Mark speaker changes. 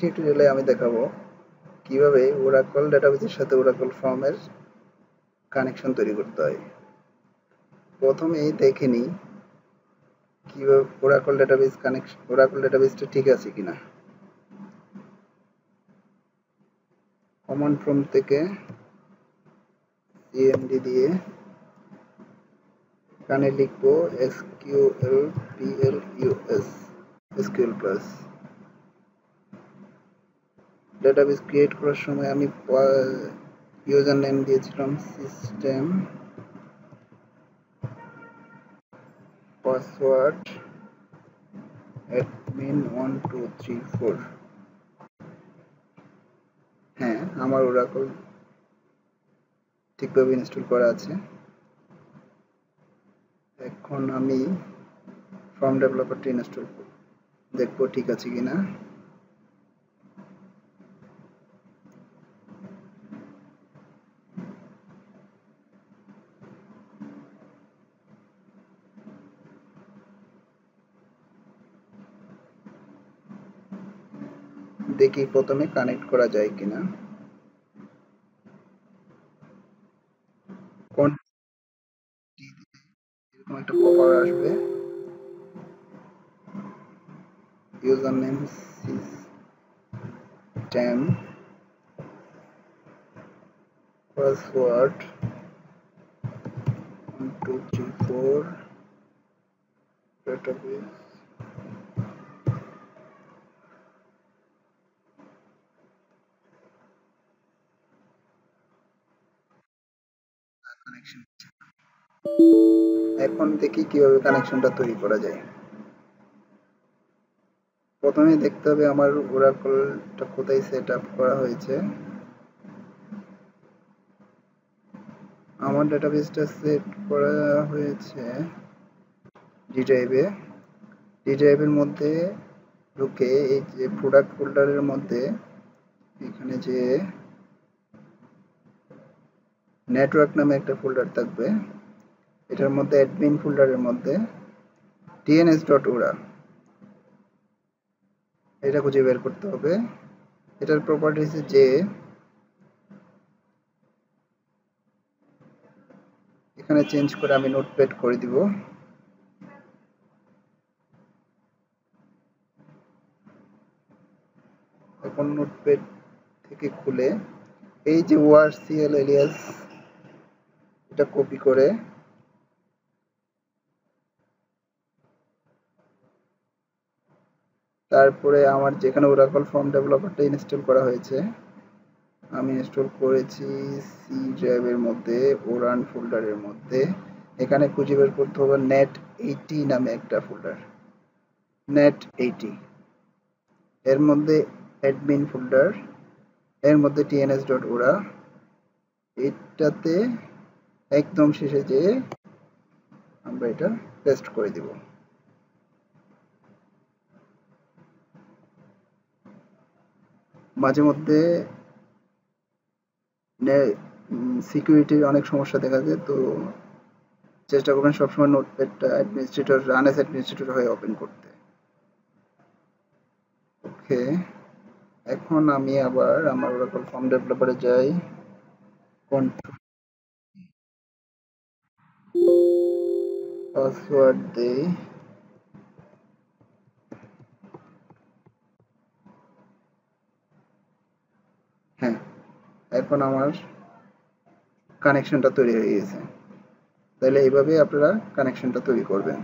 Speaker 1: টিউটোরিয়ালে আমি দেখাবো কিভাবে ওরাকল ডেটাবেসের সাথে ওরাকল ফর্মের কানেকশন তৈরি করতে হয়। প্রথমেই দেখে নিই কিভাবে ওরাকল ডেটাবেসটা ঠিক আছে কিনা। কমান্ড প্রম্পট থেকে cmd দিয়ে এখানে লিখবো SQL প্লাস। ডেটাবেস ক্রিয়েট করার সময় আমি ইউজার নেম দিয়েছিলাম সিস্টেম, পাসওয়ার্ড admin 1234। হ্যাঁ, আমার ওরাকল ঠিকভাবে ইনস্টল করা আছে। এখন আমি ফর্ম ডেভেলপারটা ইনস্টল দেখবো ঠিক আছে কিনা। দেখি প্রথমে কানেক্ট করা যায় কিনা। কোন এরকম একটা পপআপ আসবে, user name system, password 1234, database connection. এখন দেখি কিভাবে কানেকশনটা তৈরি করা যায়। প্রথমে দেখতে হবে আমার ওরাকলটা কোথায় সেট আপ করা হয়েছে। আমার ডেটাবেসটা সেট করা হয়েছে ডি ড্রাইভের মধ্যে ঢুকে এই যে প্রোডাক্ট ফোল্ডারের মধ্যে এখানে যে নেটওয়ার্ক নামে একটা ফোল্ডার থাকবে, এটার মধ্যে অ্যাডমিন ফোল্ডারের মধ্যে dns.ora এটা খুঁজে বের করতে হবে। এটার প্রপার্টিস যে এখানে চেঞ্জ করে আমি নোটপ্যাড করে দিব। এখন নোটপ্যাড থেকে খুলে এই যে warcl এলিয়াস এটা কপি করে তারপরে আমার যেখানে ওরাকল ফর্ম ডেভেলপারটা ইনস্টল করা হয়েছে আমি ইনস্টল করেছি সি ড্রাইভের মধ্যে ওরান ফোল্ডারের মধ্যে। এখানে খুঁজে বের করতে হবে net80 নামে একটা ফোল্ডার, net80 এর মধ্যে অ্যাডমিন ফোল্ডার, এর মধ্যে dns.ora, এটাতে একদম শেষে যে আমরা এটা পেস্ট করে দিব। মাঝে মধ্যে সিকিউরিটির অনেক সমস্যা দেখা যায়, তো চেষ্টা করবেন সবসময় নোটপ্যাডটা রান অ্যাজ অ্যাডমিনিস্ট্রেটর হয়ে ওপেন করতে। ওকে, এখন আমি আবার আমার ওরাকল ফর্ম ডেভেলপারে যাই, পাসওয়ার্ড দেই, হ্যাঁ এখন আমার কানেকশনটা তৈরি হয়ে গেছে। তাহলে এইভাবে আপনারা কানেকশনটা তৈরি করবেন।